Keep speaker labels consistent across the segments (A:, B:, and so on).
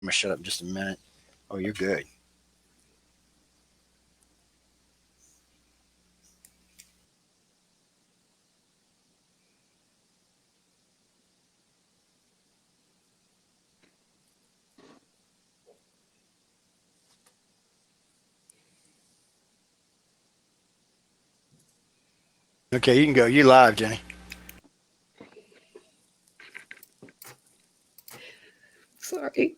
A: gonna shut up just a minute. Oh, you're good. Okay, you can go. You live, Jenny.
B: Sorry.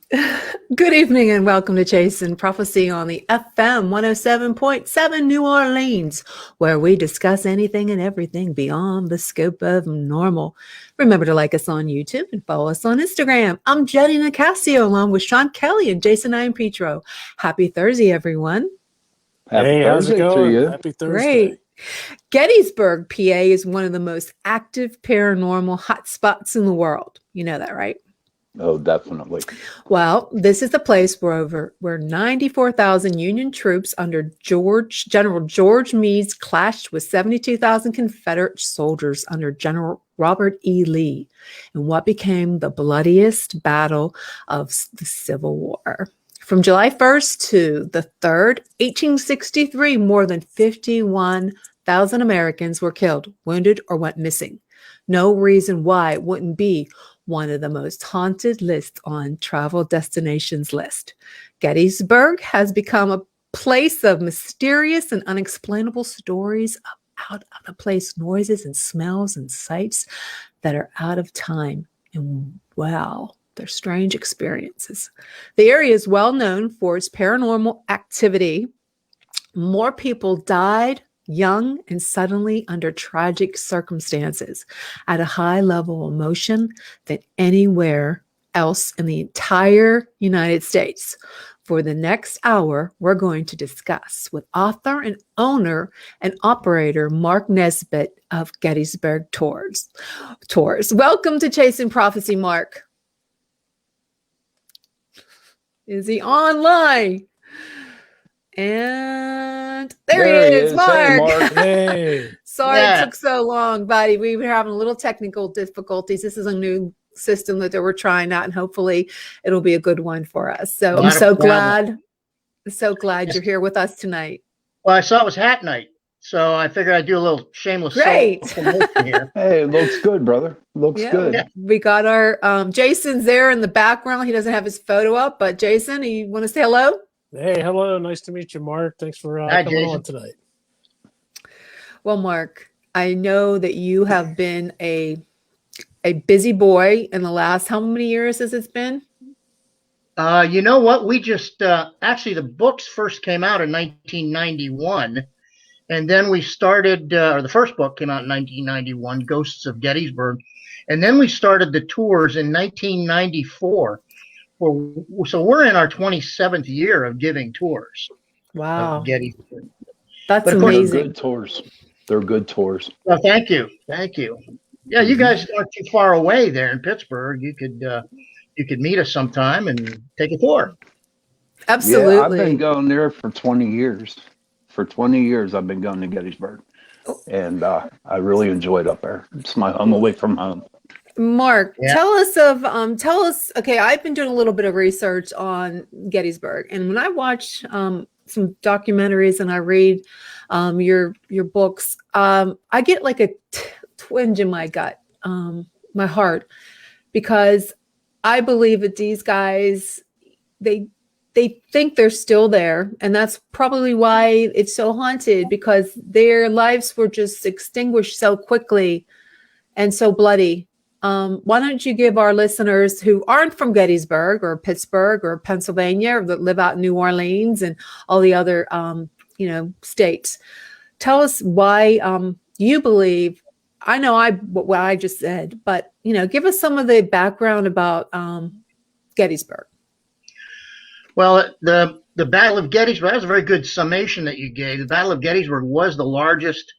B: Good evening and welcome to Chasing Prophecy on the FM 107.7 New Orleans, where we discuss anything and everything beyond the scope of normal. Remember to like us on YouTube and follow us on Instagram. I'm Jenny Nicasio along with Sean Kelly and Jason Petro. Happy Thursday, everyone.
C: Happy
D: Hey, how's it
C: Thursday to
D: going?
C: you.
D: Happy Thursday.
B: Great. Gettysburg, PA is one of the most active paranormal hotspots in the world. You know that, right?
C: Oh, definitely.
B: Well, this is the place where 94,000 Union troops under General George Meade clashed with 72,000 Confederate soldiers under General Robert E. Lee in what became the bloodiest battle of the Civil War. From July 1st to the 3rd, 1863, more than 51,000 Americans were killed, wounded, or went missing. No reason why it wouldn't be one of the most haunted lists on travel destinations list. Gettysburg has become a place of mysterious and unexplainable stories of out of the place noises and smells and sights that are out of time. And wow, they're strange experiences. The area is well known for its paranormal activity. More people died young and suddenly under tragic circumstances at a high level of emotion than anywhere else in the entire United States. For the next hour, we're going to discuss with author and owner and operator Mark Nesbitt of Gettysburg Tours. Welcome to Chasing Prophecy, Mark. Is he online? And there he is, Mark.
C: Hey, Mark.
D: Hey.
B: Sorry it took so long, buddy. We were having a little technical difficulties. This is a new system that they were trying out, and hopefully it'll be a good one for us. So I'm so glad you're here with us tonight.
E: Well, I saw it was hat night, so I figured I'd do a little shameless
B: Great.
E: here.
C: Hey, it looks good, brother. Looks good.
E: Yeah.
B: We got our Jason's there in the background. He doesn't have his photo up, but Jason, you want to say hello?
D: Hey, hello. Nice to meet you, Mark. Thanks for coming on tonight.
B: Well, Mark, I know that you have been a busy boy in the last, how many years has it been?
E: You know what? We just actually the books first came out in 1991, and then we started, or the first book came out in 1991, Ghosts of Gettysburg, and then we started the tours in 1994. So we're in our 27th year of giving tours.
B: Wow.
E: Of Gettysburg.
B: That's amazing.
C: They're good tours. They're good tours.
E: Well, thank you. Thank you. Yeah, you guys aren't too far away there in Pittsburgh. You could meet us sometime and take a tour.
B: Absolutely.
C: Yeah, I've been going there for 20 years. For 20 years, I've been going to Gettysburg. And I really enjoyed up there. It's my home away from home.
B: Mark, tell us, okay, I've been doing a little bit of research on Gettysburg, and when I watch some documentaries and I read your books, I get like a twinge in my gut, my heart, because I believe that these guys, they think they're still there, and that's probably why it's so haunted, because their lives were just extinguished so quickly and so bloody. Why don't you give our listeners who aren't from Gettysburg or Pittsburgh or Pennsylvania, or that live out in New Orleans and all the other, states, tell us why you believe. I know what I just said, but give us some of the background about Gettysburg.
E: Well, the Battle of Gettysburg, that was a very good summation that you gave. The Battle of Gettysburg was the largest,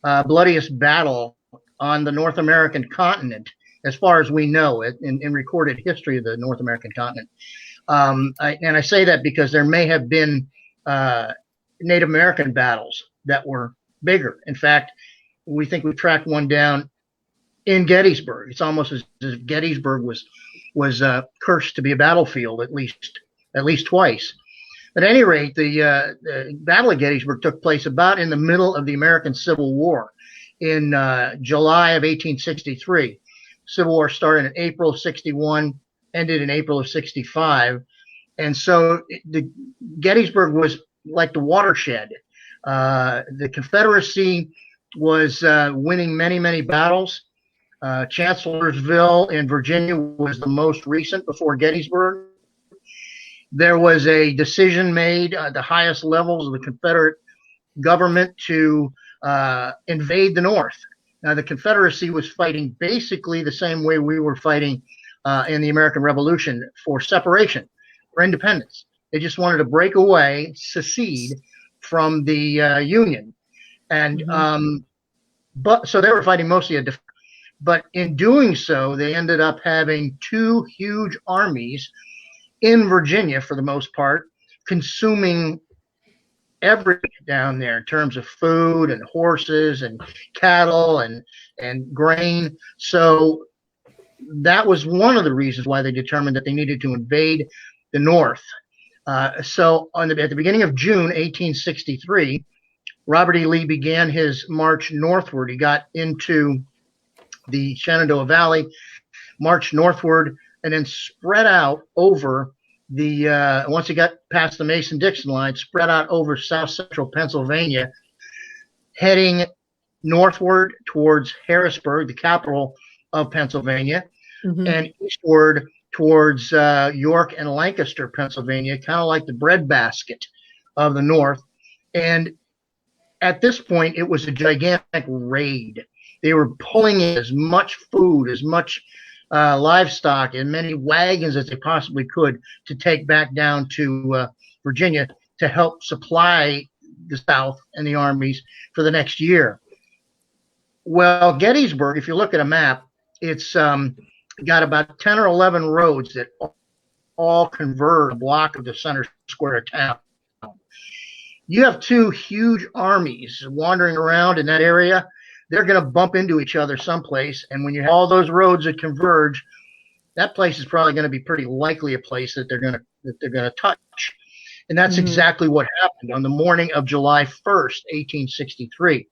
E: bloodiest battle on the North American continent, as far as we know it, in recorded history of the North American continent. I say that because there may have been Native American battles that were bigger. In fact, we think we tracked one down in Gettysburg. It's almost as if Gettysburg was was cursed to be a battlefield at least twice. At any rate, the Battle of Gettysburg took place about in the middle of the American Civil War in July of 1863. Civil War started in April of 61, ended in April of 65. And so the Gettysburg was like the watershed. The Confederacy was winning many, many battles. Chancellorsville in Virginia was the most recent before Gettysburg. There was a decision made at the highest levels of the Confederate government to invade the North. Now, the Confederacy was fighting basically the same way we were fighting in the American Revolution for separation, for independence. They just wanted to break away, secede from the Union. And but so they were fighting mostly but in doing so, they ended up having two huge armies in Virginia for the most part, consuming everything down there in terms of food and horses and cattle and grain. So that was one of the reasons why they determined that they needed to invade the North. So at the beginning of June 1863, Robert E. Lee began his march northward. He got into the Shenandoah Valley, marched northward, and then spread out over the once he got past the Mason-Dixon line, spread out over south central Pennsylvania, heading northward towards Harrisburg, the capital of Pennsylvania, and eastward towards York and Lancaster, Pennsylvania, kind of like the breadbasket of the North. And at this point, it was a gigantic raid. They were pulling in as much food, as much livestock, and many wagons as they possibly could to take back down to Virginia to help supply the South and the armies for the next year. Well, Gettysburg, if you look at a map, it's got about 10 or 11 roads that all converge a block of the center square of town. You have two huge armies wandering around in that area. They're going to bump into each other someplace. And when you have all those roads that converge, that place is probably going to be pretty likely a place that they're going to touch. And that's exactly what happened on the morning of July 1st, 1863.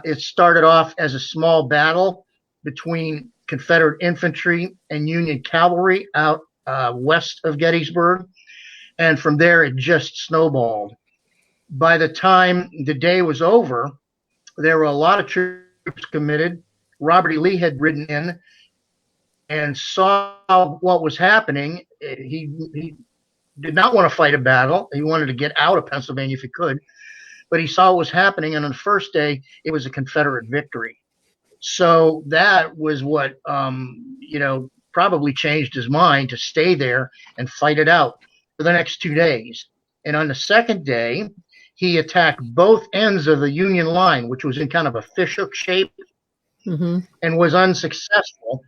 E: It started off as a small battle between Confederate infantry and Union cavalry out west of Gettysburg. And from there, it just snowballed. By the time the day was over, there were a lot of troops committed. Robert E. Lee had ridden in and saw what was happening. He did not want to fight a battle. He wanted to get out of Pennsylvania if he could. But he saw what was happening, and on the first day, it was a Confederate victory. So that was what, probably changed his mind to stay there and fight it out for the next 2 days. And on the second day, he attacked both ends of the Union line, which was in kind of a fishhook shape, and was unsuccessful.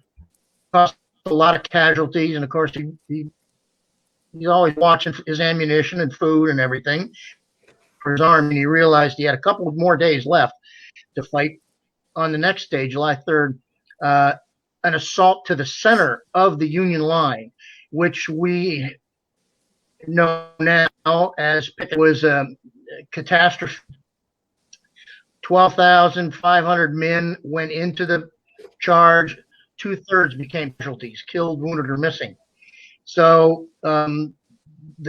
E: Caused a lot of casualties, and of course, he's always watching his ammunition and food and everything for his army, and he realized he had a couple of more days left to fight on the next day, July 3rd, an assault to the center of the Union line, which we know now as it was a catastrophe. 12,500 men went into the charge. 2/3 became casualties, killed, wounded, or missing. So the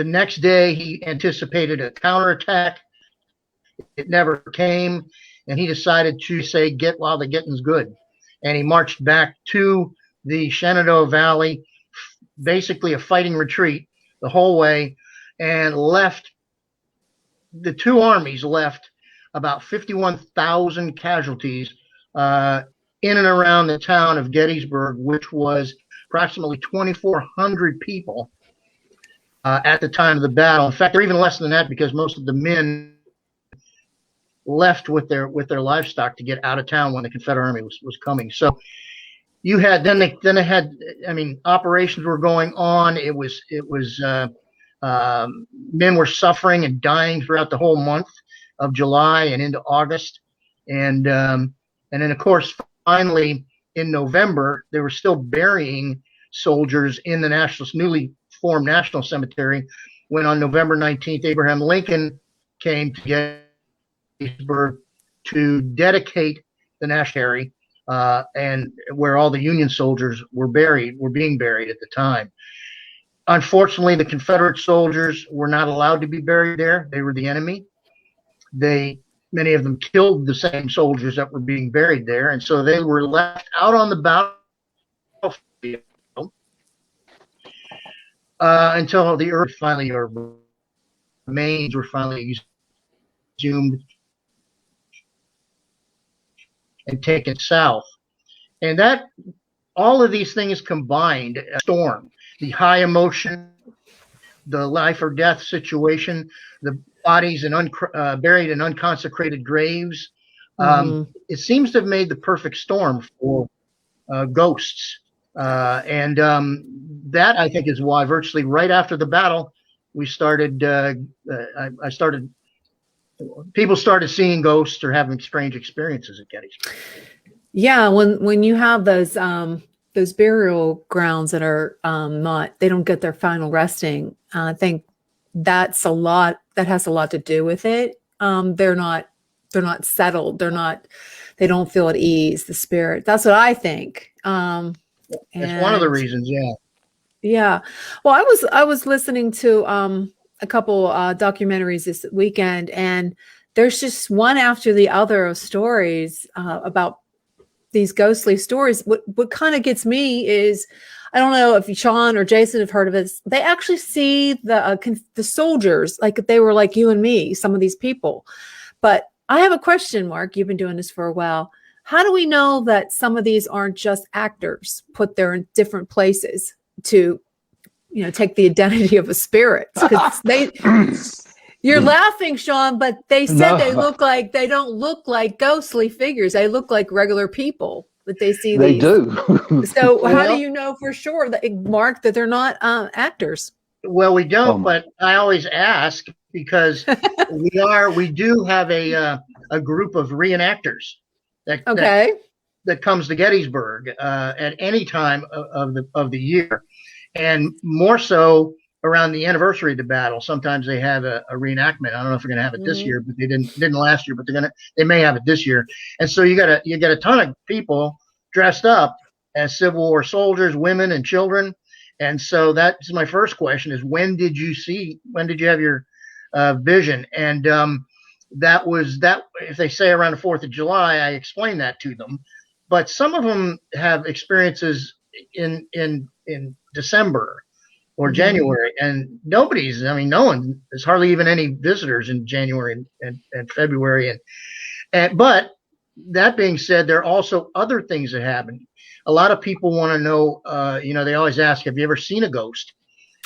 E: next day, he anticipated a counterattack. It never came, and he decided to say, "Get while the getting's good." And he marched back to the Shenandoah Valley, basically a fighting retreat the whole way, and left. The two armies left about 51,000 casualties in and around the town of Gettysburg, which was approximately 2,400 people at the time of the battle. In fact, they're even less than that because most of the men left with their livestock to get out of town when the Confederate Army was coming. So you had then they had, I mean, operations were going on. It was men were suffering and dying throughout the whole month of July and into August, and then of course finally in November they were still burying soldiers in the newly formed National Cemetery when on November 19th, Abraham Lincoln came to Gettysburg to dedicate the National and where all the Union soldiers were being buried at the time. Unfortunately, the Confederate soldiers were not allowed to be buried there. They were the enemy. Many of them killed the same soldiers that were being buried there, and so they were left out on the battlefield until the earth finally, or remains were finally exhumed and taken south. And that all of these things combined, a storm, the high emotion, the life or death situation, the bodies buried in unconsecrated graves. It seems to have made the perfect storm for ghosts. And that, I think, is why virtually right after the battle, we started, people started seeing ghosts or having strange experiences at Gettysburg.
B: Yeah, when you have those burial grounds that are they don't get their final resting, I think that has a lot to do with it. They're not settled. They don't feel at ease, the spirit. That's what I think.
E: It's one of the reasons, yeah.
B: Yeah. Well, I was listening to a couple documentaries this weekend, and there's just one after the other of stories about these ghostly stories. What kind of gets me is, I don't know if Sean or Jason have heard of it. They actually see the soldiers like they were like you and me, some of these people. But I have a question, Mark. You've been doing this for a while. How do we know that some of these aren't just actors put there in different places to, take the identity of a spirit? Because you're laughing, Sean, but they said they don't look like ghostly figures. They look like regular people that they see.
C: They do.
B: So how do you know for sure that, Mark, that they're not actors?
E: Well, we don't, but I always ask because we do have a group of reenactors that comes to Gettysburg at any time of the year, and more so around the anniversary of the battle. Sometimes they have a reenactment. I don't know if we're going to have it this year, but they didn't last year, but they may have it this year. And so you get a ton of people dressed up as Civil War soldiers, women and children. And so that's my first question is, when did you have your vision? And that was if they say around the 4th of July, I explain that to them. But some of them have experiences in December or January, and no one, there's hardly even any visitors in January and February. But that being said, there are also other things that happen. A lot of people want to know, they always ask, have you ever seen a ghost?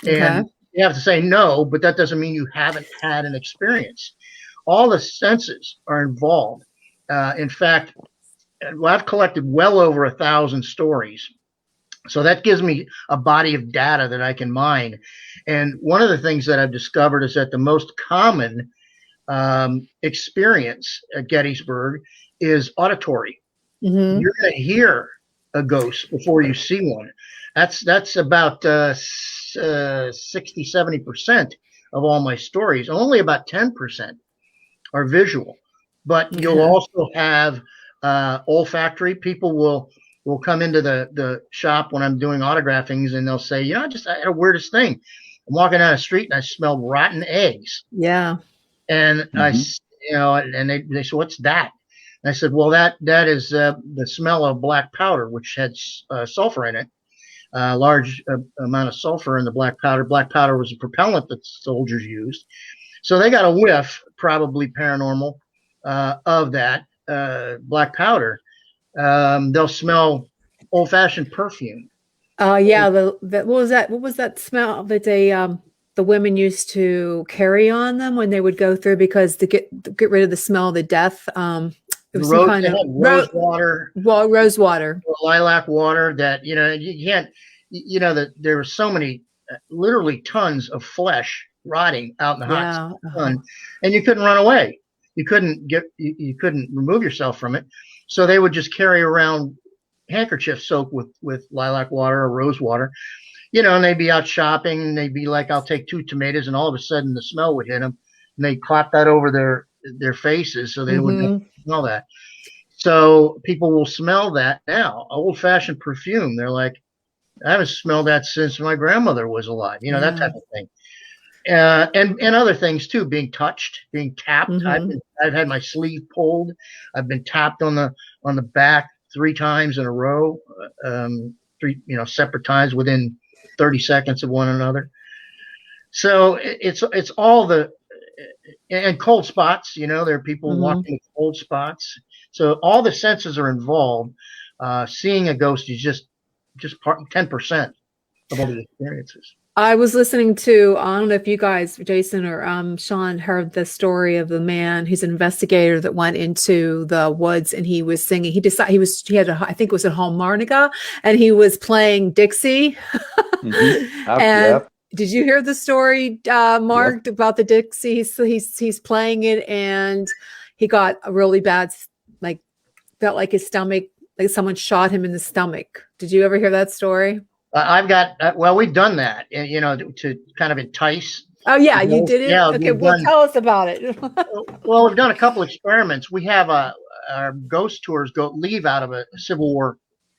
E: And you have to say no, but that doesn't mean you haven't had an experience. All the senses are involved. In fact, I've collected well over 1,000 stories. So that gives me a body of data that I can mine. And one of the things that I've discovered is that the most common experience at Gettysburg is auditory. You're going to hear a ghost before you see one. That's about 60-70% of all my stories. Only about 10% are visual. But you'll also have olfactory. People will come into the shop when I'm doing autographings, and they'll say, I had a weirdest thing. I'm walking down the street and I smelled rotten eggs.
B: Yeah.
E: And and they said, what's that? And I said, well, that is the smell of black powder, which had sulfur in it, a large amount of sulfur in the black powder. Black powder was a propellant that soldiers used. So they got a whiff, probably paranormal, of that black powder. They'll smell old-fashioned perfume.
B: Yeah. What was that smell that the women used to carry on them when they would go through, because to get rid of the smell of the death? It was some kind of
E: rose water.
B: Well, rose water,
E: lilac water. That you can't. That there were so many, literally tons of flesh rotting out in the hot sun, and you couldn't run away. You couldn't remove yourself from it. So they would just carry around handkerchief soaked with lilac water or rose water, and they'd be out shopping and they'd be like, I'll take 2 tomatoes, and all of a sudden the smell would hit them and they'd clap that over their faces so they wouldn't smell that. So people will smell that now, old fashioned perfume. They're like, I haven't smelled that since my grandmother was alive, that type of thing. And other things too, being touched, being tapped. I've had my sleeve pulled. I've been tapped on the back 3 times in a row, 3 separate times within 30 seconds of one another. So it's all and cold spots. There are people walking with cold spots. So all the senses are involved. Seeing a ghost is just 10% of all the experiences.
B: I was listening to, I don't know if you guys, Jason or Sean, heard the story of the man who's an investigator that went into the woods and he was singing. He had I think it was a harmonica, and he was playing Dixie. Did you hear the story, Mark, about the Dixie? He's playing it, and he got a really bad, felt like his stomach, like someone shot him in the stomach. Did you ever hear that story?
E: We've done that, to kind of entice.
B: Oh yeah, you did it?
E: Yeah,
B: okay, tell us about it.
E: Well, we've done a couple experiments. We have our ghost tours leave out of a Civil War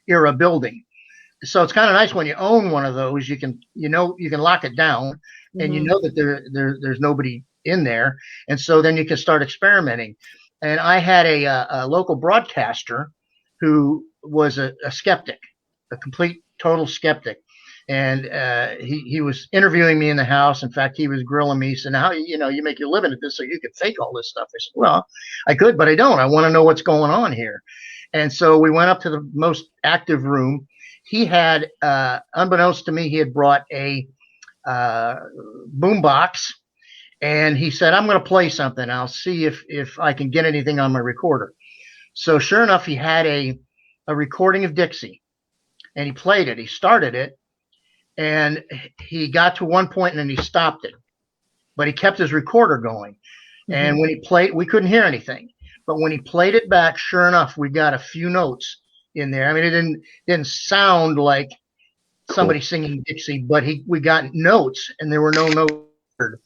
E: era building. So it's kind of nice when you own one of those, you can lock it down and that there's nobody in there. And so then you can start experimenting. And I had a local broadcaster who was a skeptic, a complete total skeptic. And he was interviewing me in the house. In fact, he was grilling me. He said, "How you make your living at this so you could fake all this stuff?" I said, "Well, I could, but I don't. I want to know what's going on here." And so we went up to the most active room. He had, unbeknownst to me, he had brought a boom box, and he said, "I'm going to play something. I'll see if I can get anything on my recorder." So sure enough, he had a recording of Dixie, and he played it. He started it, and he got to one point, and then he stopped it. But he kept his recorder going. And when he played, we couldn't hear anything. But when he played it back, sure enough, we got a few notes in there. I mean, it didn't sound like somebody singing Dixie, but we got notes, and there were no notes heard.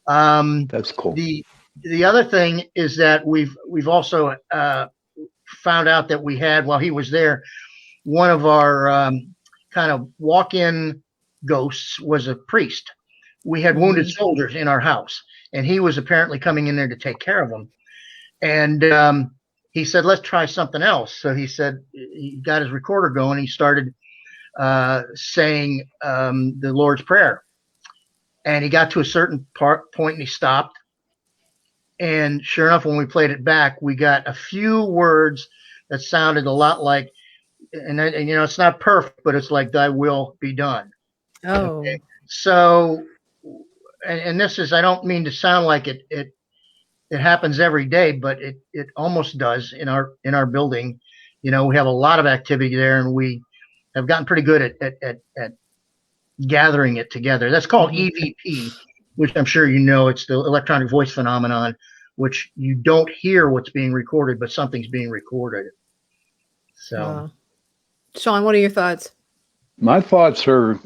C: That's cool.
E: The other thing is that we've also found out that we had, while he was there, one of our kind of walk-in ghosts was a priest. We had wounded soldiers in our house, and he was apparently coming in there to take care of them. And he said, "Let's try something else." So he said he got his recorder going. He started saying the Lord's Prayer, and he got to a certain point and he stopped. And sure enough, when we played it back, we got a few words that sounded a lot like, and it's not perfect, but it's like, "Thy will be done."
B: Oh,
E: okay? So, and this is, I don't mean to sound like it happens every day, but it almost does in our building. We have a lot of activity there, and we have gotten pretty good at gathering it together. That's called EVP, which I'm sure it's the electronic voice phenomenon, which you don't hear what's being recorded, but something's being recorded. So,
B: Sean, what are your thoughts?
C: My thoughts are,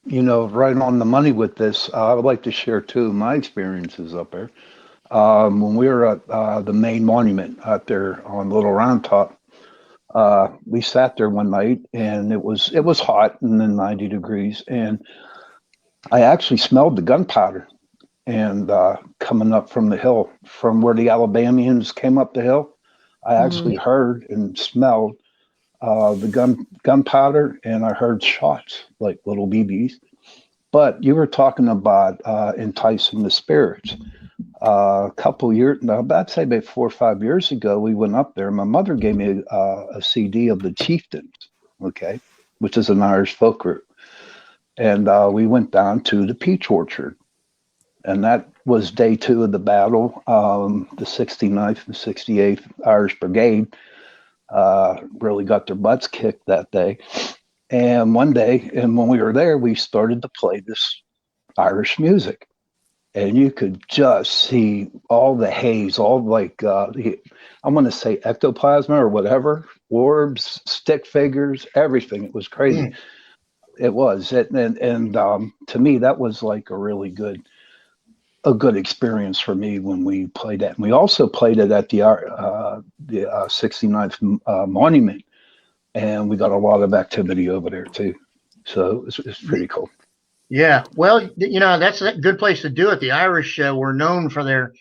C: right on the money with this. I would like to share two of my experiences up there. When we were at the main monument out there on Little Round Top, we sat there one night, and it was hot and then 90 degrees, and I actually smelled the gunpowder and coming up from the hill, from where the Alabamians came up the hill. I actually heard and smelled the gunpowder, and I heard shots like little BBs. But you were talking about enticing the spirits. A couple years, I'd say about 4 or 5 years ago, we went up there. My mother gave me a CD of the Chieftains, okay, which is an Irish folk group. And we went down to the peach orchard. And that was day 2 of the battle. The 69th and 68th Irish Brigade really got their butts kicked that day. And one day, and when we were there, we started to play this Irish music. and you could just see all the haze, all like I'm going to say ectoplasm or whatever, orbs, stick figures, everything. It was crazy.
E: Mm.
C: It was, and to me, that was like a good experience for me when we played that. And we also played it at the 69th Monument, and we got a lot of activity over there too. So it's pretty cool.
E: Yeah, well, that's a good place to do it. The Irish were known for their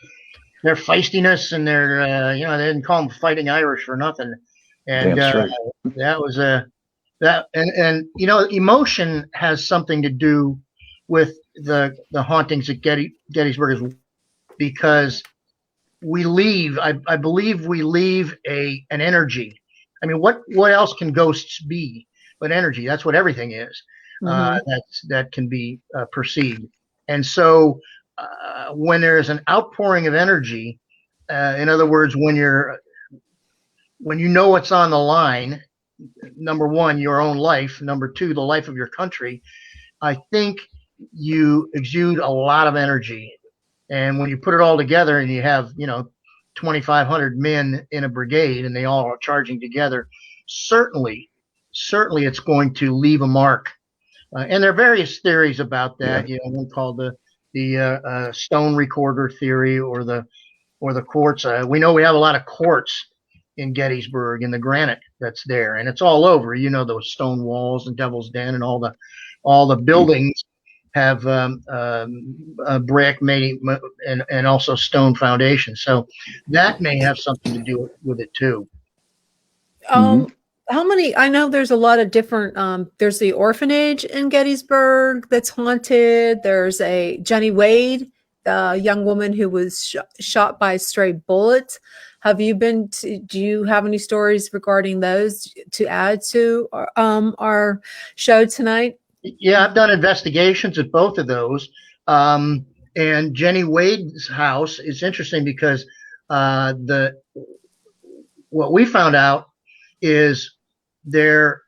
E: feistiness and their they didn't call them Fighting Irish for nothing. And
C: Damn straight.
E: that was that and emotion has something to do with the hauntings at Gettysburg, because we leave. I believe we leave an energy. I mean, what else can ghosts be but energy? That's what everything is. That can be perceived. And so when there's an outpouring of energy, in other words, when you know what's on the line, number one, your own life, number two, the life of your country, I think you exude a lot of energy. And when you put it all together and you have 2,500 men in a brigade and they all are charging together, certainly it's going to leave a mark. And there are various theories about that.
C: Yeah.
E: One called the stone recorder theory, or the quartz. We know we have a lot of quartz in Gettysburg, in the granite that's there, and it's all over. Those stone walls and Devil's Den, and all the buildings have brick made and also stone foundation. So that may have something to do with it too.
B: How many? I know there's a lot of different. There's the Orphanage in Gettysburg that's haunted. There's a Jenny Wade, the young woman who was shot by a stray bullet. Have you been to? Do you have any stories regarding those to add to our show tonight?
E: Yeah, I've done investigations at both of those. And Jenny Wade's house is interesting because what we found out is there.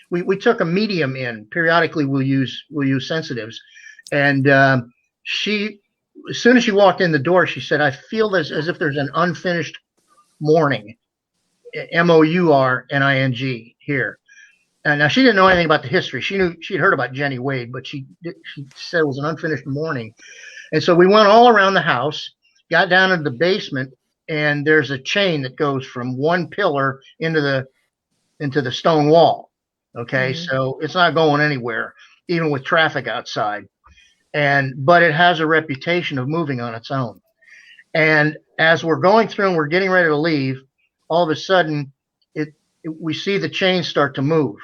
E: We took a medium in. Periodically, we'll use sensitives, and she, as soon as she walked in the door, she said, "I feel as if there's an unfinished mourning, mourning here." And now she didn't know anything about the history. She'd heard about Jenny Wade, but she said it was an unfinished mourning. And so we went all around the house, got down into the basement, and there's a chain that goes from one pillar into the stone wall. Okay, so it's not going anywhere, even with traffic outside. But it has a reputation of moving on its own. And as we're going through and we're getting ready to leave, all of a sudden we see the chain start to move,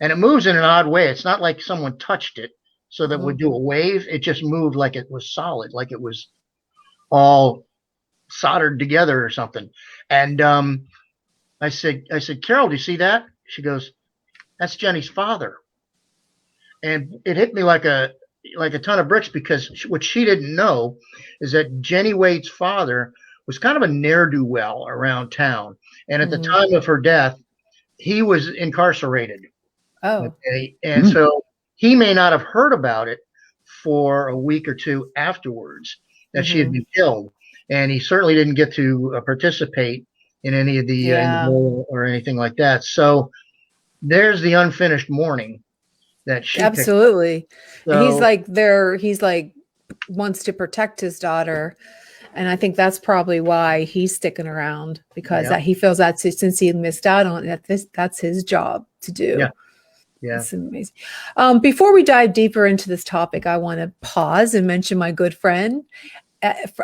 E: and it moves in an odd way. It's not like someone touched it so that it would do a wave. It just moved like it was solid, like it was all soldered together or something. And I said, "Carol, do you see that?" She goes, "That's Jenny's father." And it hit me like a ton of bricks, because what she didn't know is that Jenny Wade's father was kind of a ne'er-do-well around town. And at the time of her death, he was incarcerated.
B: Oh.
E: Okay? And so he may not have heard about it for a week or two afterwards that she had been killed. And he certainly didn't get to participate in any of the memorial or anything like that. So there's the unfinished mourning that she
B: absolutely.
E: So,
B: and he's like wants to protect his daughter. And I think that's probably why he's sticking around, because that he feels that since he missed out on it, that's his job to do.
E: Yeah.
B: It's amazing. Before we dive deeper into this topic, I want to pause and mention my good friend,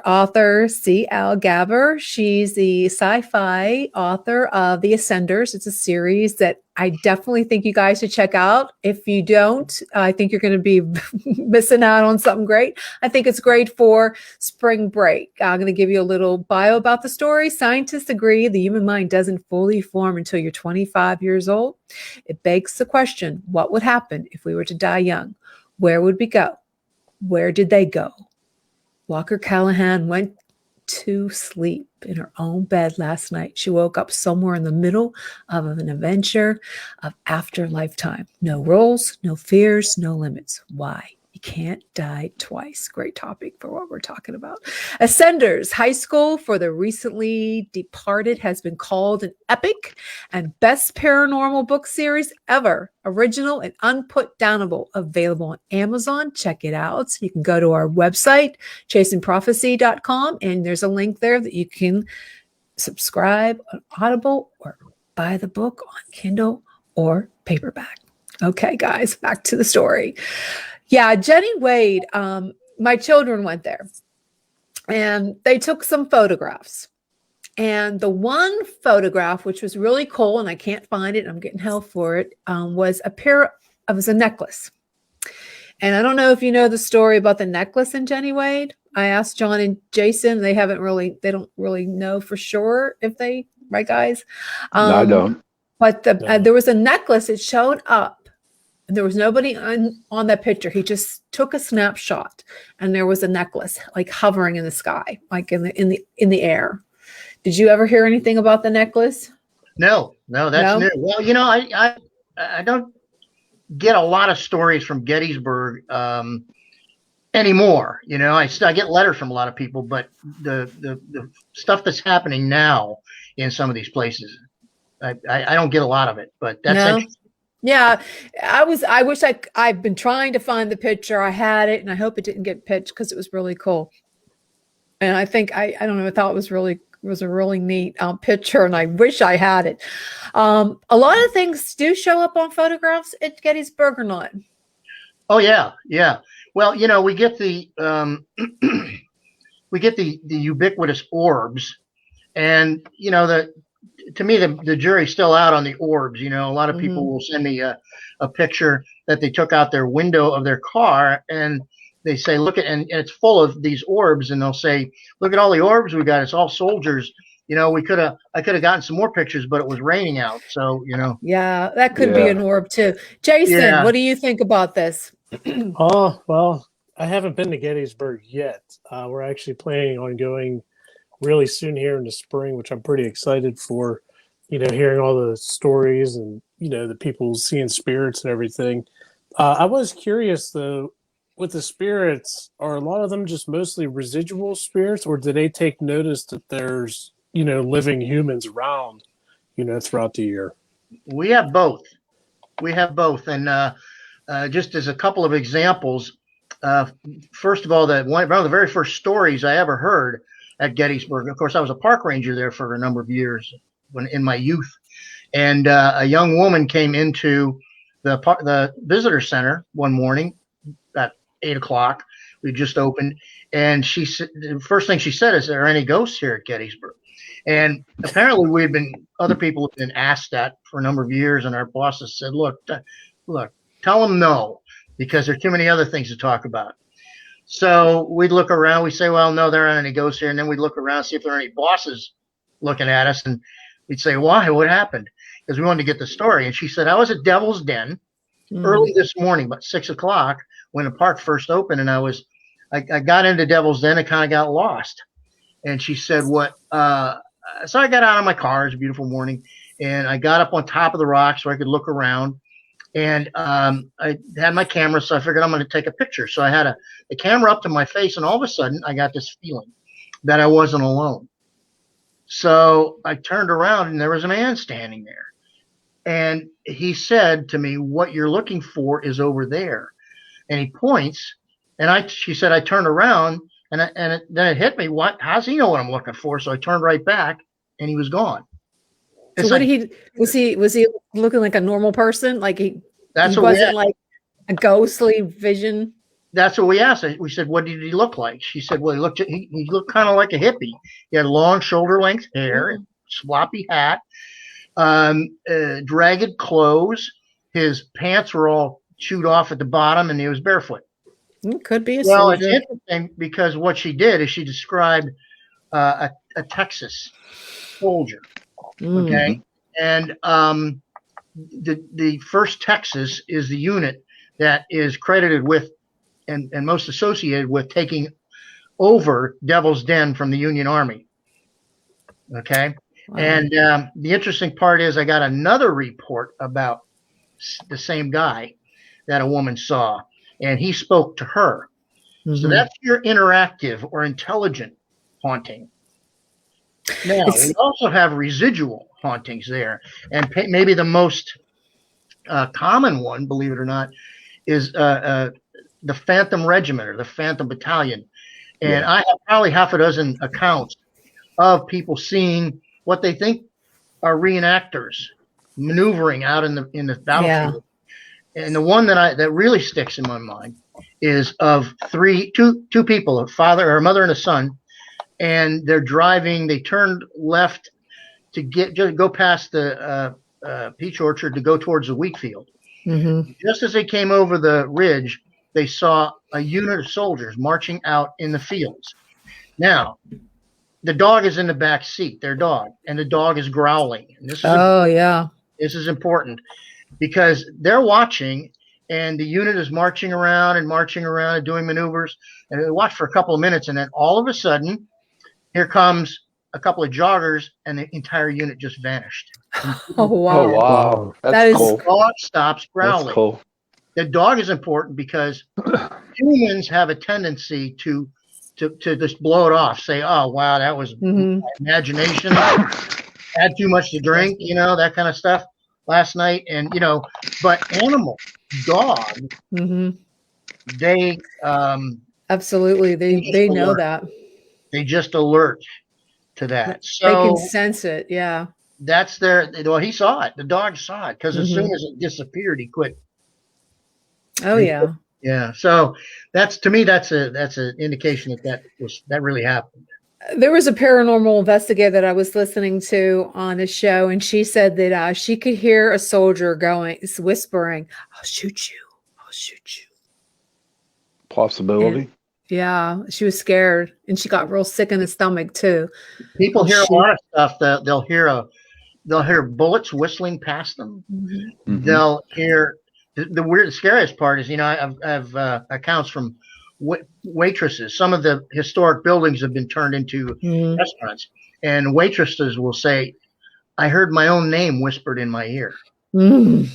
B: author C.L. Gaber. She's the sci-fi author of The Ascenders. It's a series that I definitely think you guys should check out. If you don't, I think you're going to be missing out on something great. I think it's great for spring break. I'm going to give you a little bio about the story. Scientists agree the human mind doesn't fully form until you're 25 years old. It begs the question, what would happen if we were to die young? Where would we go? Where did they go? Walker Callahan went to sleep in her own bed last night. She woke up somewhere in the middle of an adventure of afterlife time. No rules, no fears, no limits. Why? You can't die twice. Great topic for what we're talking about. Ascenders High School for the Recently Departed has been called an epic and best paranormal book series ever. Original and unputdownable. Available on Amazon. Check it out. You can go to our website, chasingprophecy.com, and there's a link there that you can subscribe on Audible or buy the book on Kindle or paperback. Okay, guys, back to the story. Yeah, Jenny Wade, my children went there and they took some photographs. And the one photograph, which was really cool, and I can't find it, I'm getting hell for it, was a necklace. And I don't know if you know the story about the necklace in Jenny Wade. I asked John and Jason, they don't really know for sure if right, guys?
C: No, I don't.
B: But there was a necklace, it showed up. There was nobody on that picture. He just took a snapshot, and there was a necklace like hovering in the sky, like in the air. Did you ever hear anything about the necklace?
E: No, that's new. Well, I don't get a lot of stories from Gettysburg anymore. I get letters from a lot of people, but the stuff that's happening now in some of these places, I don't get a lot of it. But that's interesting.
B: Yeah, I've been trying to find the picture. I had it, and I hope it didn't get pitched because it was really cool. And I think I don't know. I thought it was a really neat picture, and I wish I had it. A lot of things do show up on photographs at Gettysburg or not.
E: Oh yeah. Well, we get the ubiquitous orbs, and to me, the jury's still out on the orbs. A lot of people will send me a picture that they took out their window of their car, and they say, look at, and it's full of these orbs, and they'll say, look at all the orbs we got. It's all soldiers. I could have gotten some more pictures, but it was raining out. So,
B: Yeah, that could be an orb too. Jason, what do you think about this?
D: Oh, well, I haven't been to Gettysburg yet. We're actually planning on going really soon here in the spring, which I'm pretty excited for, hearing all the stories and, the people seeing spirits and everything. I was curious though, with the spirits, are a lot of them just mostly residual spirits, or do they take notice that there's, living humans around, throughout the year?
E: We have both. And just as a couple of examples, first of all, one of the very first stories I ever heard at Gettysburg. Of course, I was a park ranger there for a number of years in my youth, and a young woman came into the visitor center one morning at 8 o'clock. We just opened, and the first thing she said is, "Are there any ghosts here at Gettysburg?" And apparently, other people have been asked that for a number of years, and our bosses said, "Look, tell them no, because there are too many other things to talk about." So we'd look around, we say, well, no, there aren't any ghosts here. And then we'd look around, see if there are any bosses looking at us. And we'd say, why? What happened? Because we wanted to get the story. And she said, I was at Devil's Den early this morning, about 6 o'clock, when the park first opened. And I got into Devil's Den and kind of got lost. And she said, what? So I got out of my car. It was a beautiful morning. And I got up on top of the rock so I could look around. And I had my camera, so I figured I'm going to take a picture. So I had the camera up to my face, and all of a sudden, I got this feeling that I wasn't alone. So I turned around, and there was a man standing there. And he said to me, what you're looking for is over there. And he points, and she said, I turned around, and then it hit me. How's he know what I'm looking for? So I turned right back, and he was gone.
B: So was he looking like a normal person? Like he wasn't like a ghostly vision?
E: That's what we asked. We said, what did he look like? She said, well, he looked kind of like a hippie. He had long shoulder length hair, sloppy hat, dragged clothes. His pants were all chewed off at the bottom, and he was barefoot.
B: It could be a
E: Well,
B: soldier.
E: it's interesting because what she did is she described a Texas soldier. Okay. And the first Texas is the unit that is credited with and most associated with taking over Devil's Den from the Union Army. Okay. Wow. And the interesting part is I got another report about the same guy that a woman saw. and he spoke to her. So
B: Mhm.
E: that's your interactive or intelligent haunting. Now, we also have residual hauntings there. And maybe the most common one, believe it or not, is the Phantom Regiment or the Phantom Battalion. And
C: Yeah.
E: I have probably half a dozen accounts of people seeing what they think are reenactors maneuvering out in the battlefield. And the one that really sticks in my mind is of two people, a father or a mother and a son, and they're driving. They turned left to go past the peach orchard to go towards the wheat field.
B: Mhm.
E: Just as they came over the ridge, they saw a unit of soldiers marching out in the fields. Now, the dog is in the back seat, their dog, and the dog is growling. And
B: Oh, yeah.
E: this is important because they're watching, and the unit is marching around and doing maneuvers. And they watch for a couple of minutes, and then all of a sudden, here comes a couple of joggers, and the entire unit just vanished.
B: Oh,
C: Oh,
B: wow.
C: wow.
B: That
C: That's
B: is-
C: cool.
E: The dog stops growling.
C: That's cool.
E: The dog is important because humans have a tendency to just blow it off, say, "Oh, wow, that was
B: Mhm.
E: imagination. Had too much to drink, that kind of stuff last night." And but animals, dogs,
B: Mhm.
E: they
B: Absolutely. They know that.
E: they just alert to that.
B: They
E: So
B: can sense it. Yeah.
E: that's he saw it. The dog saw it because as soon
B: Mhm.
E: as it disappeared, he quit.
B: Oh, yeah.
E: Yeah. So that's to me that's an indication that really happened.
B: There was a paranormal investigator that I was listening to on a show, and she said that she could hear a soldier whispering, "I'll shoot you. I'll shoot you."
C: Possibility.
B: Yeah, she was scared, and she got real sick in the stomach too.
E: People
B: Oh,
E: hear
B: shoot.
E: a lot of stuff that they'll hear bullets whistling past them.
B: Mhm.
C: Mhm.
E: They'll hear the scariest part is I've accounts from waitresses. Some of the historic buildings have been turned into
B: Mhm.
E: restaurants, and waitresses will say, "I heard my own name whispered in my ear."
B: Mm.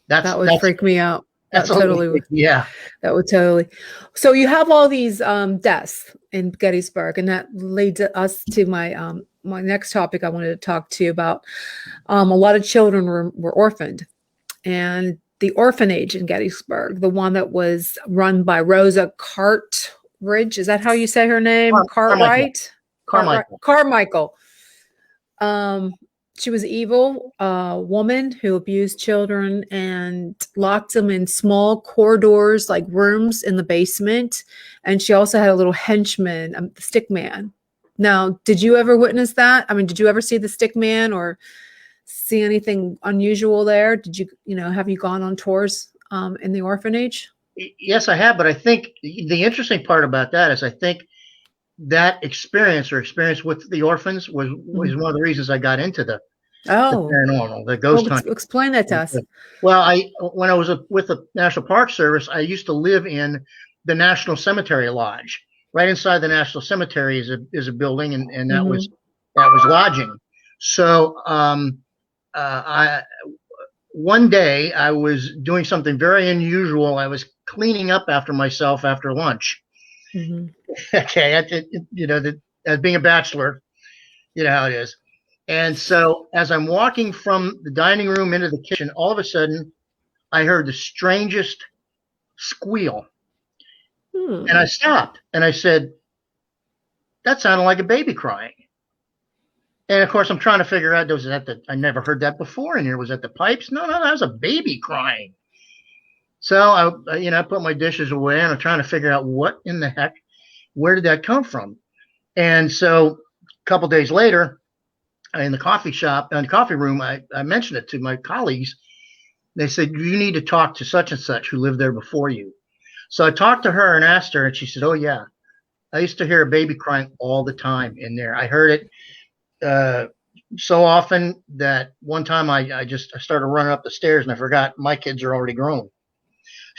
E: That's
B: That would freak me out.
E: that's
B: That totally would.
E: yeah.
B: That would totally. So you have all these deaths in Gettysburg, and that leads us to my next topic I wanted to talk to you about. A lot of children were orphaned, and the orphanage in Gettysburg, the one that was run by Rosa Cartridge, is that how you say her name? Cartwright?
E: Carmichael.
B: Carmichael. She was evil woman who abused children and locked them in small corridors, like rooms in the basement. And she also had a little henchman, the stick man. Now, did you ever witness that? I mean, did you ever see the stick man or see anything unusual there? Did you, have you gone on tours in the orphanage?
E: Yes, I have, but I think the interesting part about that is I think that experience with the orphans was one of the reasons I got into the paranormal, the ghost hunting.
B: Explain that to us.
E: Well, when I was with the National Park Service, I used to live in the National Cemetery Lodge. Right inside the National Cemetery is a building, and that was lodging. So one day I was doing something very unusual. I was cleaning up after myself after lunch.
B: Mm-hmm.
E: Okay, as being a bachelor, you know how it is. And so as I'm walking from the dining room into the kitchen, all of a sudden I heard the strangest squeal. And I stopped and I said, "That sounded like a baby crying." And of course I'm trying to figure out, I never heard that before in here. Was that the pipes? No, that was a baby crying. So I put my dishes away and I'm trying to figure out what in the heck, where did that come from? And so a couple days later, in the coffee room, I mentioned it to my colleagues. They said, "You need to talk to such and such who lived there before you." So I talked to her and asked her, and she said, "Oh yeah, I used to hear a baby crying all the time in there. I heard it so often that one time I started running up the stairs and I forgot my kids are already grown."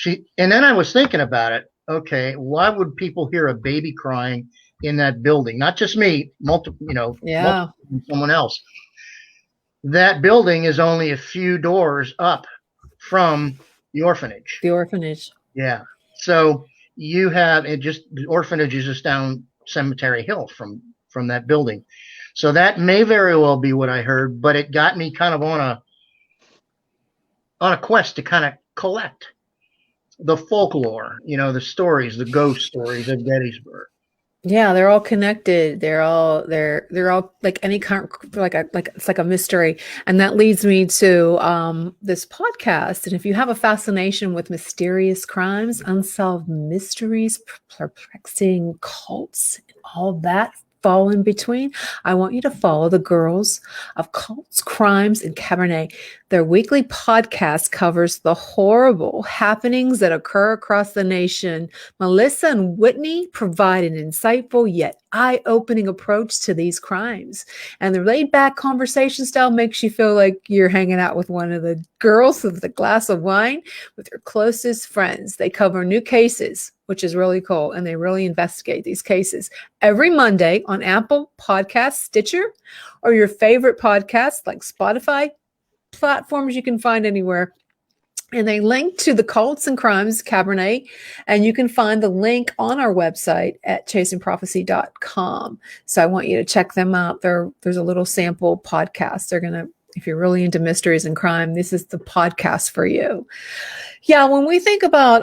E: And then I was thinking about it. Okay, why would people hear a baby crying in that building? Not just me, someone else. That building is only a few doors up from the orphanage.
B: The orphanage.
E: Yeah. So you have it just the orphanage is just down Cemetery Hill from that building. So that may very well be what I heard, but it got me kind of on a quest to kind of collect the folklore, the stories, the ghost stories of Gettysburg.
B: Yeah, they're all connected. They're all like any kind, like it's like a mystery. And that leads me to this podcast. And if you have a fascination with mysterious crimes, unsolved mysteries, perplexing cults, and all that fall in between, I want you to follow the Girls of Cults, Crimes, and Cabernet. Their weekly podcast covers the horrible happenings that occur across the nation. Melissa and Whitney provide an insightful yet eye-opening approach to these crimes. And their laid-back conversation style makes you feel like you're hanging out with one of the girls with a glass of wine with your closest friends. They cover new cases, which is really cool, and they really investigate these cases every Monday on Apple Podcasts, Stitcher, or your favorite podcasts like Spotify, platforms you can find anywhere. And they link to the Cults and Crimes Cabernet, and you can find the link on our website at chasingprophecy.com. So I want you to check them out. There's a little sample podcast. They're going to, if you're really into mysteries and crime, this is the podcast for you. Yeah, when we think about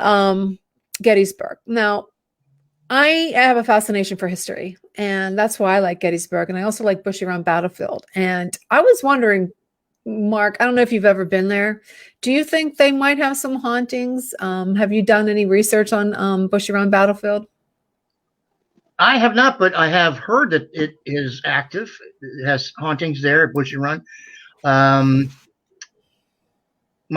B: Gettysburg, now I have a fascination for history, and that's why I like Gettysburg. And I also like Bushy Run Battlefield. And I was wondering, Mark, I don't know if you've ever been there. Do you think they might have some hauntings? Have you done any research on Bushy Run Battlefield?
E: I have not, but I have heard that it is active. It has hauntings there at Bushy Run. My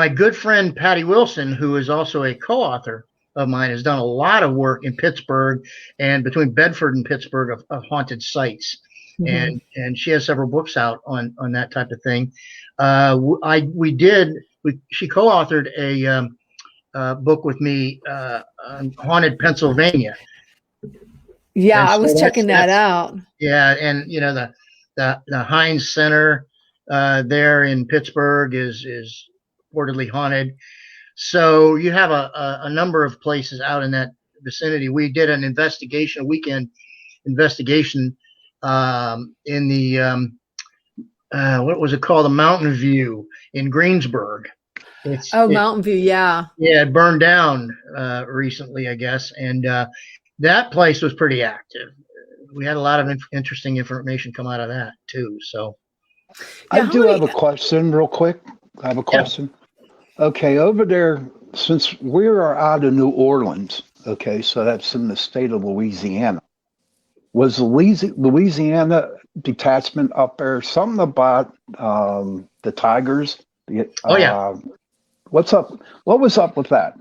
E: good friend Patty Wilson, who is also a co-author of mine, has done a lot of work in Pittsburgh and between Bedford and Pittsburgh of haunted sites. Mm-hmm. And she has several books out on that type of thing. She co-authored a book with me on Haunted Pennsylvania.
B: Yeah, and so I was checking that out.
E: Yeah, and the Heinz Center there in Pittsburgh is reportedly haunted. So you have a number of places out in that vicinity. We did a weekend investigation in the what was it called? The Mountain View in Greensburg.
B: Mountain View, yeah.
E: Yeah, it burned down recently, I guess, and that place was pretty active. We had a lot of interesting information come out of that too. So,
C: yeah, I do have a question, real quick. I have a question. Yeah. Okay, over there, since we are out of New Orleans, okay, so that's in the state of Louisiana. Was the Louisiana detachment up there something about the Tigers?
E: Oh yeah.
C: What's up? What was up with that?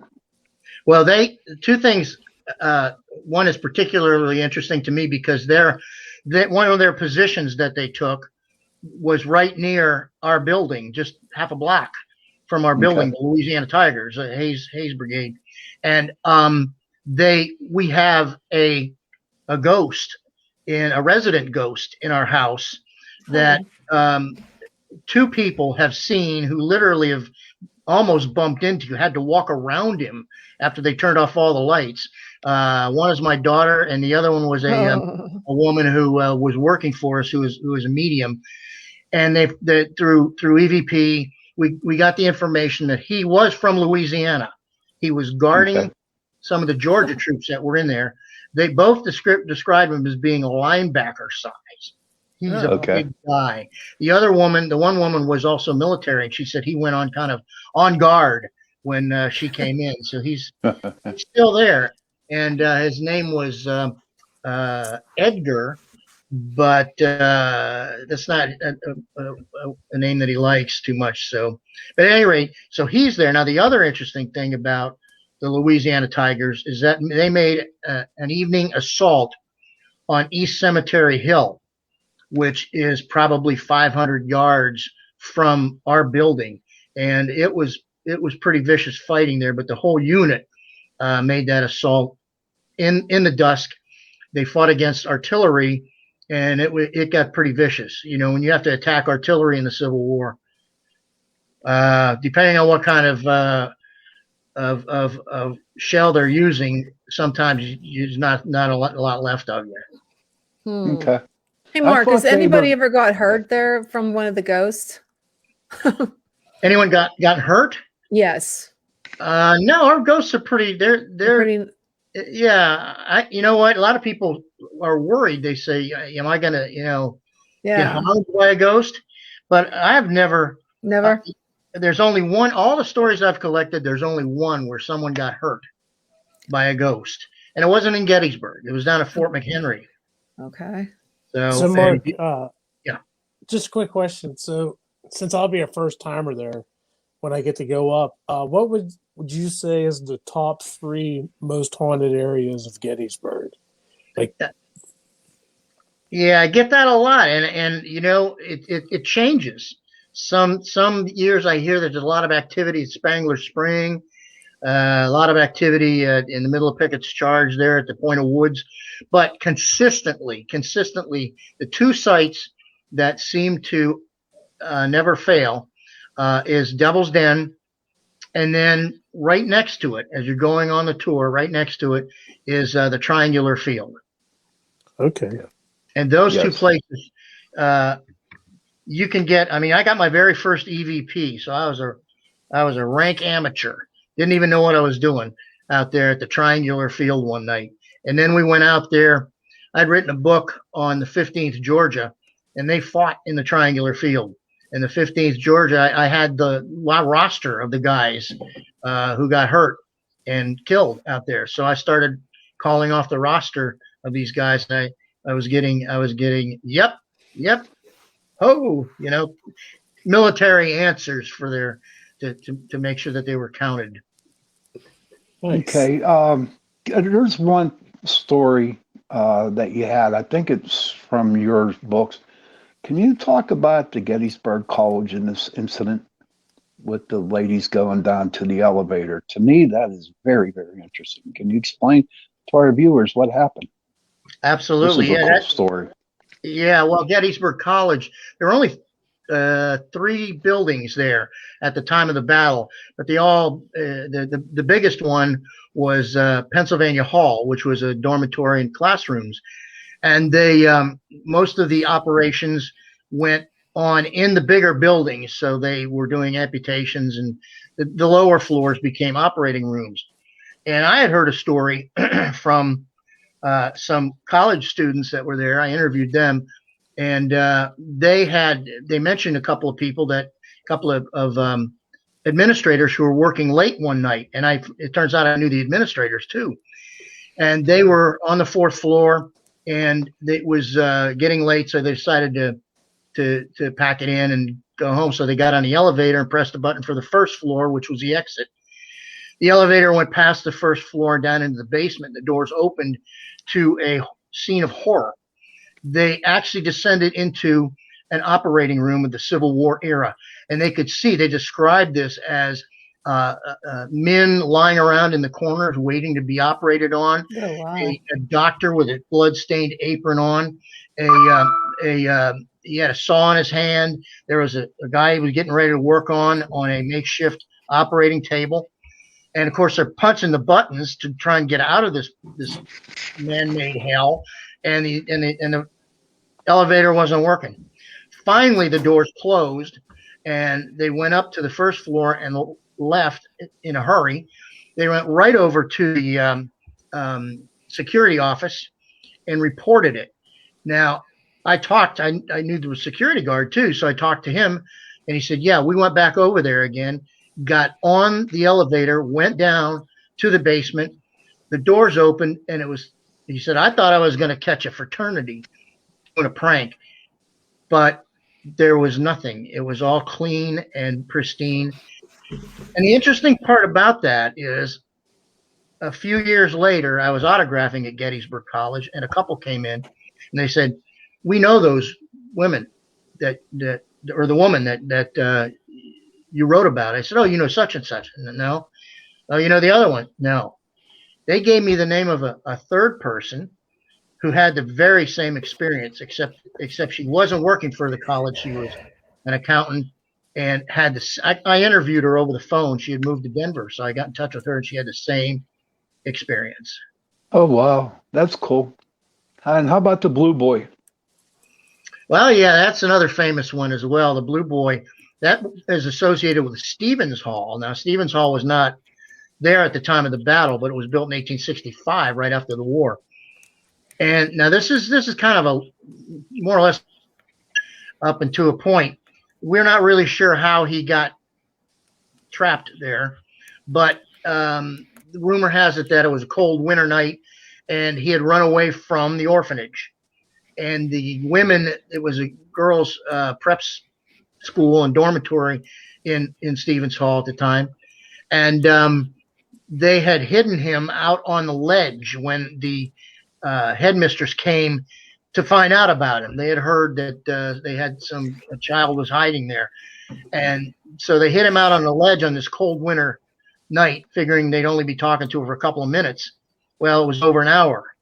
E: Well, two things. One is particularly interesting to me because one of their positions that they took was right near our building, just half a block from our building, the Louisiana Tigers, Hayes Brigade, and we have a ghost, a resident ghost in our house that two people have seen who literally have almost bumped into, had to walk around him after they turned off all the lights. One is my daughter, and the other one was a woman who was working for us, who was a medium. And through EVP, we got the information that he was from Louisiana. He was guarding some of the Georgia troops that were in there. They both described him as being a linebacker size. He's a big guy. The one woman was also military, and she said he went on kind of on guard when she came in. So he's still there. And his name was Edgar, but that's not a name that he likes too much. So, but at any rate, so he's there. Now, the other interesting thing about the Louisiana Tigers is that they made an evening assault on East Cemetery Hill, which is probably 500 yards from our building. And it was pretty vicious fighting there, but the whole unit made that assault in the dusk. They fought against artillery, and it got pretty vicious. When you have to attack artillery in the Civil War, depending on what kind of of shell they're using, sometimes there's not a lot left of you.
B: Hmm.
C: Okay.
B: Hey,
C: I
B: Mark, has
C: thought they
B: anybody
C: were-
B: ever got hurt there from one of the ghosts?
E: Anyone got hurt?
B: Yes.
E: No, our ghosts are pretty. They're
B: Pretty.
E: yeah. You know what? A lot of people are worried. They say, "Am I gonna, get
B: Yeah.
E: haunted by a ghost?" But I've never.
B: Never.
E: There's only one. All the stories I've collected, there's only one where someone got hurt by a ghost, and it wasn't in Gettysburg. It was down at Fort McHenry.
B: Okay.
D: So,
E: So,
D: Mark,
E: yeah.
D: just a quick question. So, since I'll be a first timer there when I get to go up, what would you say is the top 3 most haunted areas of Gettysburg? Like,
E: yeah, I get that a lot, and it changes. Some years I hear there's a lot of activity at Spangler Spring, a lot of activity in the middle of Pickett's Charge there at the Point of Woods, but consistently, the 2 sites that seem to never fail is Devil's Den, and then right next to it, as you're going on the tour, right next to it is the Triangular Field.
D: okay.
E: And those
C: Yes.
E: 2 places, you can get. I mean, I got my very first EVP, so I was a rank amateur. Didn't even know what I was doing out there at the Triangular Field one night. And then we went out there. I'd written a book on the 15th Georgia, and they fought in the Triangular Field. In the 15th Georgia, I had the roster of the guys who got hurt and killed out there. So I started calling off the roster of these guys, and I was getting, yep, oh, military answers for their to make sure that they were counted.
D: Nice.
C: Okay. There's one story that you had. I think it's from your books. Can you talk about the Gettysburg College and this incident with the ladies going down to the elevator? To me, that is very, very interesting. Can you explain to our viewers what happened?
E: Absolutely,
C: This is
E: yeah.
C: a cool story.
E: Yeah, well, Gettysburg College, there were only 3 buildings there at the time of the battle, but they all the biggest one was Pennsylvania Hall, which was a dormitory and classrooms, and they most of the operations went on in the bigger buildings, so they were doing amputations, and the lower floors became operating rooms. And I had heard a story from some college students that were there. I interviewed them, and they mentioned a couple of people, of administrators who were working late one night, and it turns out I knew the administrators too, and they were on the 4th floor, and it was getting late, so they decided to pack it in and go home. So they got on the elevator and pressed the button for the 1st floor, which was the exit. The elevator went past the 1st floor and down into the basement. The doors opened to a scene of horror. They actually descended into an operating room of the Civil War era, and they described this as men lying around in the corners waiting to be operated on,
B: Oh, wow.
E: a doctor with a blood-stained apron on, he had a saw in his hand. There was a guy who was getting ready to work on a makeshift operating table. And of course, they're punching the buttons to try and get out of this man-made hell, and the elevator wasn't working. Finally, the doors closed, and they went up to the 1st floor and left in a hurry. They went right over to the security office and reported it. Now, I knew there was a security guard too, so I talked to him, and he said, yeah, we went back over there again, got on the elevator, went down to the basement. The doors opened, and he said, I thought I was going to catch a fraternity doing a prank, but there was nothing. It was all clean and pristine. And the interesting part about that is a few years later, I was autographing at Gettysburg College, and a couple came in, and they said, we know those women or the woman that you wrote about. I said, oh, you know such and such. And no. Oh, you know the other one? No. They gave me the name of a 3rd person who had the very same experience, except she wasn't working for the college. She was an accountant, and had this. I interviewed her over the phone. She had moved to Denver, so I got in touch with her, and she had the same experience.
C: Oh, wow. That's cool. And how about the Blue Boy?
E: Well, yeah, that's another famous one as well. The Blue Boy, that is associated with Stevens Hall. Now, Stevens Hall was not there at the time of the battle, but it was built in 1865, right after the war. And now this is kind of a more or less up and to a point. We're not really sure how he got trapped there, but the rumor has it that it was a cold winter night, and he had run away from the orphanage. And the women, it was a girls' prep school and dormitory in Stevens Hall at the time, and they had hidden him out on the ledge when the headmistress came to find out about him. They had heard that they had a child was hiding there, and so they hid him out on the ledge on this cold winter night, figuring they'd only be talking to him for a couple of minutes. Well, it was over an hour,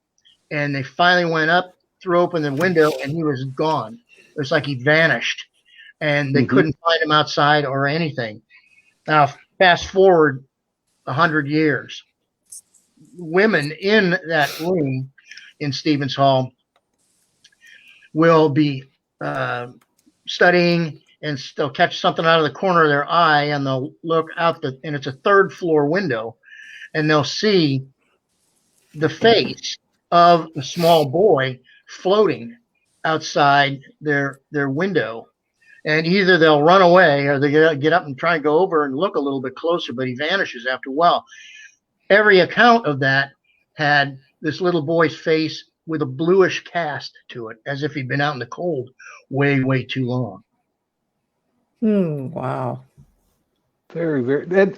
E: and they finally went up, threw open the window, and he was gone. It was like he vanished, and they couldn't find him outside or anything. Now, fast forward 100 years, women in that room in Stevens Hall will be studying, and they'll catch something out of the corner of their eye, and they'll look out and it's a third floor window, and they'll see the face of a small boy floating outside their window. And either they'll run away or they get up and try and go over and look a little bit closer, but he vanishes after a while. Every account of that had this little boy's face with a bluish cast to it, as if he'd been out in the cold way, way too long.
B: Wow.
C: Very, very.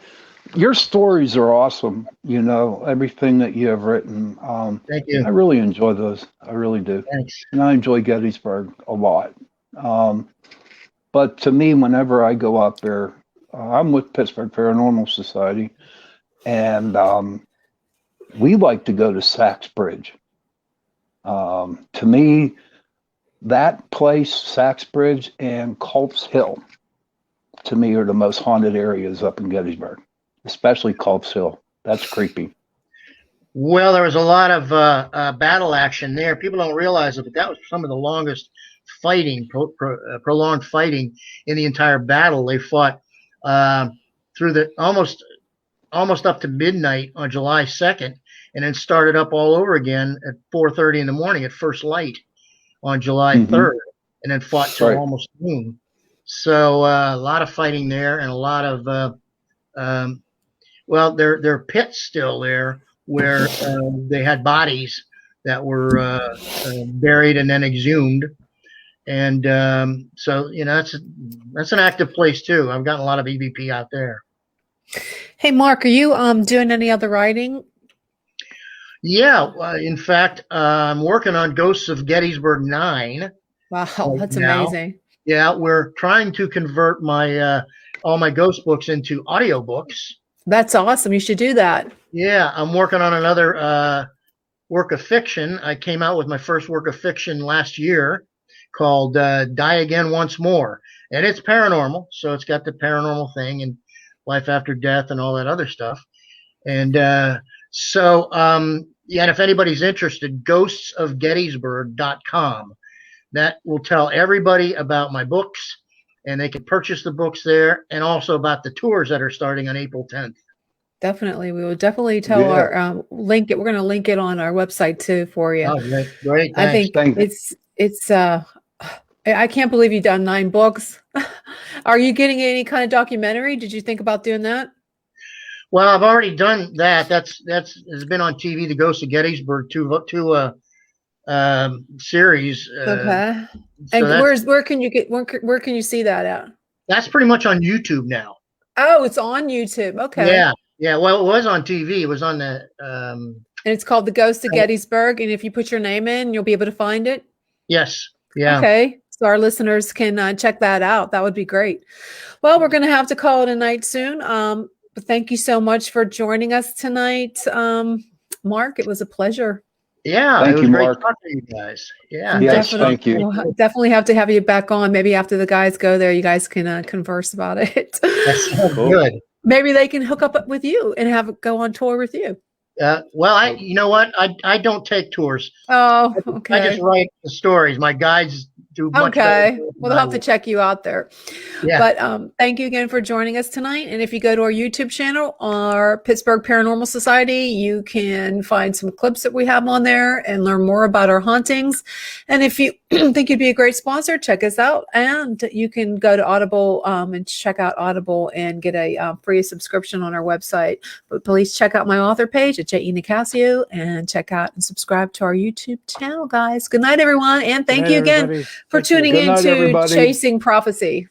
C: Your stories are awesome. You know, everything that you have written.
E: Thank you.
C: I really enjoy those. I really do.
E: Thanks.
C: And I enjoy Gettysburg a lot. But to me, whenever I go up there, I'm with Pittsburgh Paranormal Society, and we like to go to Sachs Bridge. To me, that place, Sachs Bridge and Culp's Hill, to me are the most haunted areas up in Gettysburg, especially Culp's Hill. That's creepy.
E: Well, there was a lot of battle action there. People don't realize it, but that was some of the longest fighting, prolonged fighting in the entire battle. They fought through the almost up to midnight on July 2nd, and then started up all over again at 4:30 in the morning at first light on July 3rd, and then fought till almost noon. So a lot of fighting there, and a lot of well, there are pits still there where they had bodies that were buried and then exhumed. And so, you know, that's an active place too. I've gotten a lot of EVP out there.
B: Hey, Mark, are you doing any other writing?
E: Yeah, in fact, I'm working on Ghosts of Gettysburg 9.
B: Wow, that's amazing.
E: Yeah, we're trying to convert my all my ghost books into audiobooks. That's
B: awesome. You should do that.
E: Yeah, I'm working on another work of fiction. I came out with my first work of fiction last year called Die Again Once More. And it's paranormal, so it's got the paranormal thing and life after death and all that other stuff. And so, yeah, and if anybody's interested, ghostsofgettysburg.com. That will tell everybody about my books, and they can purchase the books there, and also about the tours that are starting on April 10th.
B: Definitely. We will definitely tell our link it. We're going to link it on our website too for you.
E: Oh, great. Thanks.
B: I think it's I can't believe you've done 9 books. Are you getting any kind of documentary? Did you think about doing that?
E: Well, I've already done that. That's has been on TV. The Ghost of Gettysburg, two series.
B: Okay.
E: So
B: and where can you see that at?
E: That's pretty much on YouTube now.
B: Oh, it's on YouTube. Okay.
E: Yeah. Well, it was on TV. It was on the.
B: And it's called The Ghost of Gettysburg. And if you put your name in, you'll be able to find it.
E: Yes. Yeah.
B: Okay. So our listeners can check that out. That would be great. Well, we're going to have to call it a night soon. But thank you so much for joining us tonight, Mark. It was a pleasure.
E: Yeah,
C: Thank
E: it was
C: you,
E: great
C: Mark.
E: talking to you guys. Yeah,
C: Yes,
B: Definitely-
C: thank you.
B: We'll definitely have to have you back on. Maybe after the guys go there, you guys can converse about it.
E: that sounds
C: Cool.
E: good.
B: Maybe they can hook up with you and go on tour with you.
E: Well, you know what? I don't take tours.
B: Oh,
E: I
B: okay.
E: just write the stories. My guides do much better.
B: Okay. Well, they'll have to check you out there.
E: Yeah.
B: But thank you again for joining us tonight. And if you go to our YouTube channel, our Pittsburgh Paranormal Society, you can find some clips that we have on there and learn more about our hauntings. And if you think you'd be a great sponsor, check us out. And you can go to Audible and check out Audible and get a free subscription on our website. But please check out my author page at J.E. Nicasio and check out and subscribe to our YouTube channel, guys. Good night, everyone. And thank
D: Good night,
B: you again
D: everybody.
B: for
D: Thank you.
B: tuning
C: Good
B: in
C: night,
B: to
C: everybody.
B: Chasing Prophecy.